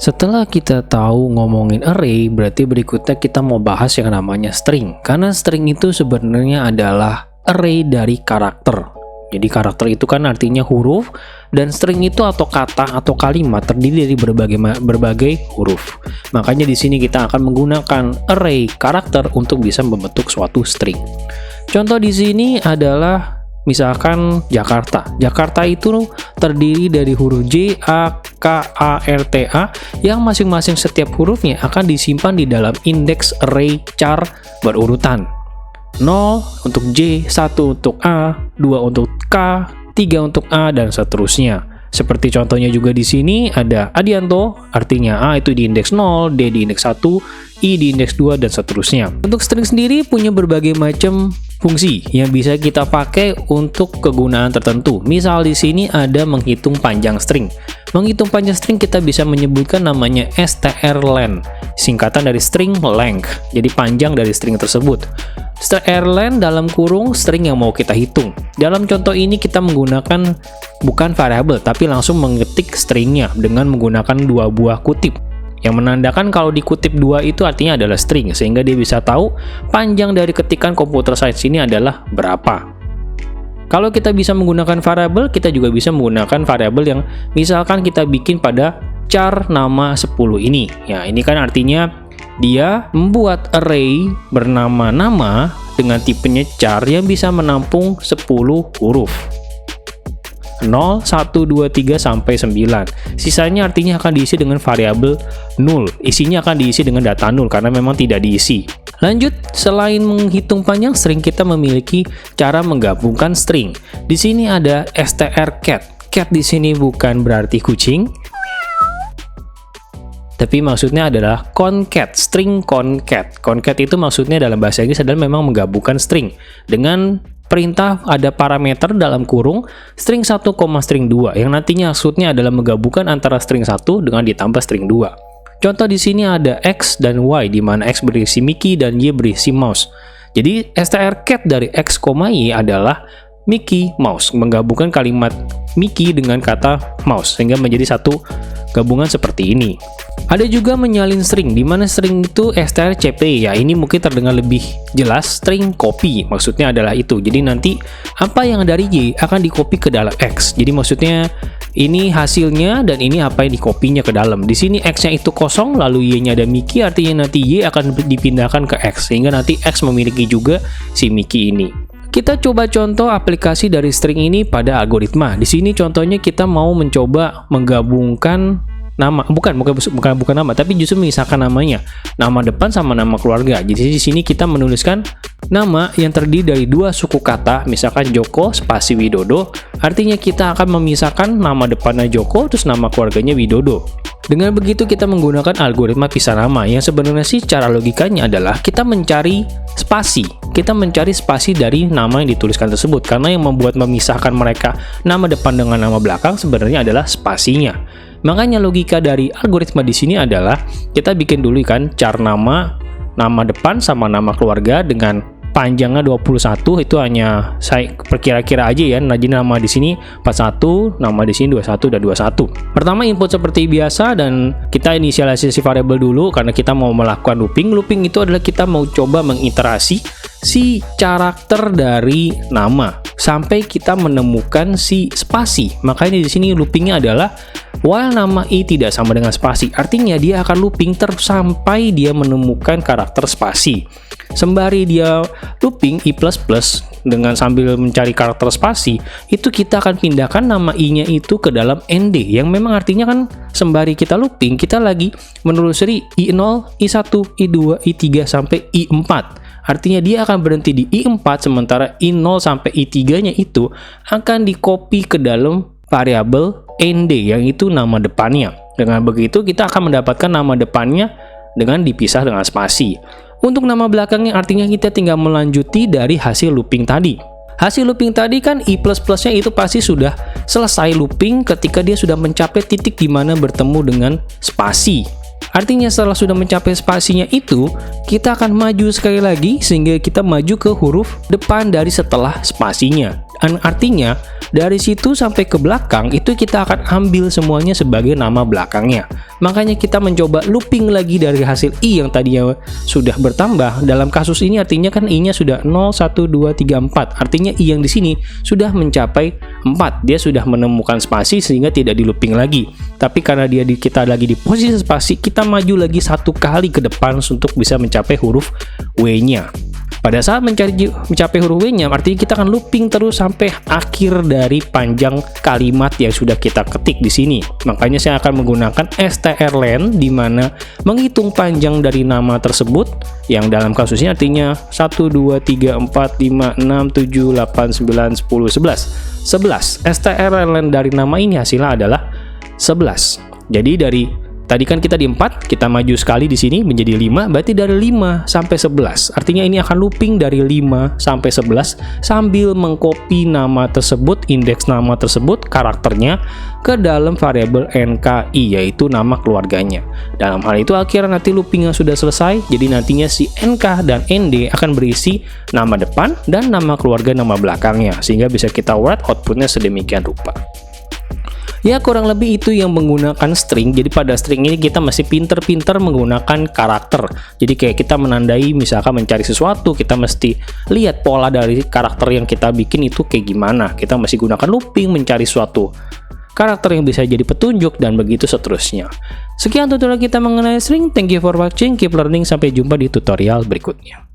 Setelah kita tahu ngomongin array, berarti berikutnya kita mau bahas yang namanya string. Karena string itu sebenarnya adalah array dari karakter. Jadi karakter itu kan artinya huruf, dan string itu atau kata atau kalimat terdiri dari berbagai huruf. Makanya di sini kita akan menggunakan array karakter untuk bisa membentuk suatu string. Contoh di sini adalah misalkan Jakarta. Jakarta itu terdiri dari huruf J, A, K, A, R, T, A yang masing-masing setiap hurufnya akan disimpan di dalam indeks array char berurutan. 0 untuk J, 1 untuk A, 2 untuk K, 3 untuk A, dan seterusnya. Seperti contohnya juga di sini ada Adianto, artinya A itu di indeks 0, D di indeks 1, I di indeks 2, dan seterusnya. Untuk string sendiri punya berbagai macam fungsi yang bisa kita pakai untuk kegunaan tertentu. Misal di sini ada menghitung panjang string. Menghitung panjang string kita bisa menyebutkan namanya strlen, singkatan dari string length, jadi panjang dari string tersebut. Strlen dalam kurung string yang mau kita hitung. Dalam contoh ini kita menggunakan bukan variabel, tapi langsung mengetik stringnya dengan menggunakan dua buah kutip, yang menandakan kalau dikutip dua itu artinya adalah string, sehingga dia bisa tahu panjang dari ketikan computer science ini adalah berapa. Kalau kita bisa menggunakan variabel, kita juga bisa menggunakan variabel yang misalkan kita bikin pada char nama 10 ini. Ya, ini kan artinya dia membuat array bernama nama dengan tipenya char yang bisa menampung 10 huruf. 0, 1, 2, 3, sampai 9. Sisanya artinya akan diisi dengan variabel null. Isinya akan diisi dengan data null karena memang tidak diisi. Lanjut, selain menghitung panjang string, kita memiliki cara menggabungkan string. Di sini ada strcat. Cat di sini bukan berarti kucing, tapi maksudnya adalah concat, string concat. Concat itu maksudnya dalam bahasa Inggris adalah memang menggabungkan string dengan perintah ada parameter dalam kurung string 1, string 2 yang nantinya maksudnya adalah menggabungkan antara string 1 dengan ditambah string 2. Contoh di sini ada X dan Y, di mana X berisi Mickey dan Y berisi mouse. Jadi strcat dari X, Y adalah Mickey Mouse, menggabungkan kalimat Mickey dengan kata mouse sehingga menjadi satu gabungan seperti ini. Ada juga menyalin string, di mana string itu strcp, ya ini mungkin terdengar lebih jelas, string copy, maksudnya adalah itu. Jadi nanti apa yang dari Y akan dikopi ke dalam X. Jadi maksudnya ini hasilnya dan ini apa yang dikopinya ke dalam. Di sini X-nya itu kosong, lalu Y-nya ada Mickey, artinya nanti Y akan dipindahkan ke X, sehingga nanti X memiliki juga si Mickey ini. Kita coba contoh aplikasi dari string ini pada algoritma. Di sini contohnya kita mau mencoba menggabungkan nama, bukan nama, tapi justru mengisahkan namanya, nama depan sama nama keluarga. Jadi di sini kita menuliskan nama yang terdiri dari dua suku kata, misalkan Joko spasi Widodo. Artinya kita akan memisahkan nama depannya Joko terus nama keluarganya Widodo. Dengan begitu kita menggunakan algoritma pisah nama yang sebenarnya sih cara logikanya adalah kita mencari spasi. Kita mencari spasi dari nama yang dituliskan tersebut, karena yang membuat memisahkan mereka nama depan dengan nama belakang sebenarnya adalah spasinya. Makanya logika dari algoritma di sini adalah kita bikin dulu kan char nama depan sama nama keluarga dengan panjangnya 21, itu hanya saya perkira-kira aja ya. Jadi nama di sini 41, nama di sini 21 dan 21. Pertama input seperti biasa dan kita inisialisasi variabel dulu karena kita mau melakukan looping. Looping itu adalah kita mau coba mengiterasi si karakter dari nama sampai kita menemukan si spasi. Makanya di sini loopingnya adalah while nama I tidak sama dengan spasi. Artinya dia akan looping terus sampai dia menemukan karakter spasi. Sembari dia looping I++ dengan sambil mencari karakter spasi, itu kita akan pindahkan nama I-nya itu ke dalam ND, yang memang artinya kan sembari kita looping, kita lagi menelusuri I0, I1, I2, I3 sampai I4. Artinya dia akan berhenti di I4, sementara I0 sampai I3-nya itu akan dikopi ke dalam variabel ND, yang itu nama depannya. Dengan begitu kita akan mendapatkan nama depannya dengan dipisah dengan spasi. Untuk nama belakangnya artinya kita tinggal melanjuti dari hasil looping tadi. Hasil looping tadi kan I++-nya itu pasti sudah selesai looping ketika dia sudah mencapai titik di mana bertemu dengan spasi. Artinya setelah sudah mencapai spasinya itu, kita akan maju sekali lagi sehingga kita maju ke huruf depan dari setelah spasinya. Dan artinya dari situ sampai ke belakang itu kita akan ambil semuanya sebagai nama belakangnya. Makanya kita mencoba looping lagi dari hasil I yang tadinya sudah bertambah. Dalam kasus ini artinya kan I-nya sudah 0, 1, 2, 3, 4. Artinya I yang di sini sudah mencapai 4. Dia sudah menemukan spasi sehingga tidak di looping lagi. Tapi karena kita lagi di posisi spasi, kita maju lagi satu kali ke depan untuk bisa mencapai huruf W-nya. Pada saat mencapai huruf W-nya, artinya kita akan looping terus sampai akhir dari panjang kalimat yang sudah kita ketik di sini. Makanya saya akan menggunakan strlen di mana menghitung panjang dari nama tersebut yang dalam kasusnya artinya 1, 2, 3, 4, 5, 6, 7, 8, 9, 10, 11. 11. strlen dari nama ini hasilnya adalah 11. Jadi dari tadi kan kita di 4, kita maju sekali di sini menjadi 5, berarti dari 5 sampai 11. Artinya ini akan looping dari 5 sampai 11 sambil mengcopy nama tersebut, indeks nama tersebut, karakternya ke dalam variabel NKI, yaitu nama keluarganya. Dalam hal itu akhirnya nanti loopingnya sudah selesai, jadi nantinya si NK dan ND akan berisi nama depan dan nama keluarga nama belakangnya, sehingga bisa kita write outputnya sedemikian rupa. Ya kurang lebih itu yang menggunakan string. Jadi pada string ini kita masih pinter-pinter menggunakan karakter. Jadi kayak kita menandai misalkan mencari sesuatu, kita mesti lihat pola dari karakter yang kita bikin itu kayak gimana. Kita masih gunakan looping mencari suatu karakter yang bisa jadi petunjuk dan begitu seterusnya. Sekian tutorial kita mengenai string. Thank you for watching, keep learning, sampai jumpa di tutorial berikutnya.